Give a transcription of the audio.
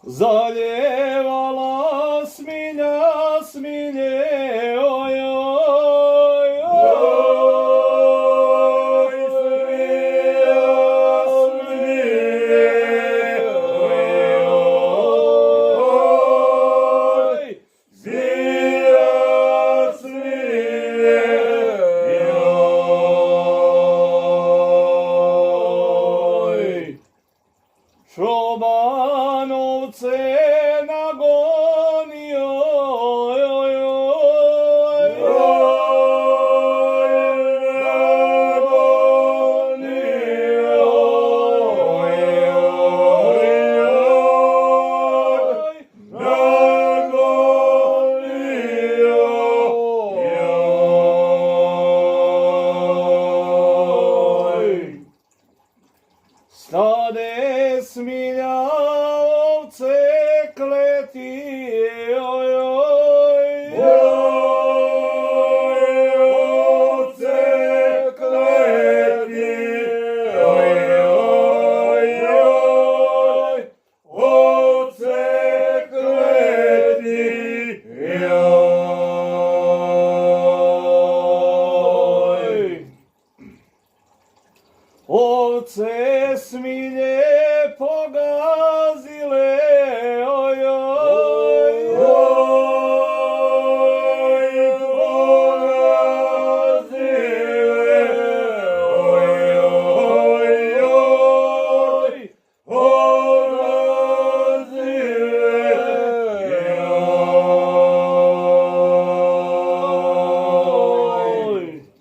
Zaljevala smilja, smilje, oj, oj, oj, smilja, smilje, oj. Šobanovce nagonio, oj, oj, oj, nagonio, oj, oj, nagonio, oj. Stade smilja ovce kleti, oj, oj, ovce kleti, oj, oj, ovce kleti, oj. Ovce smilje pogazile, oj, oj.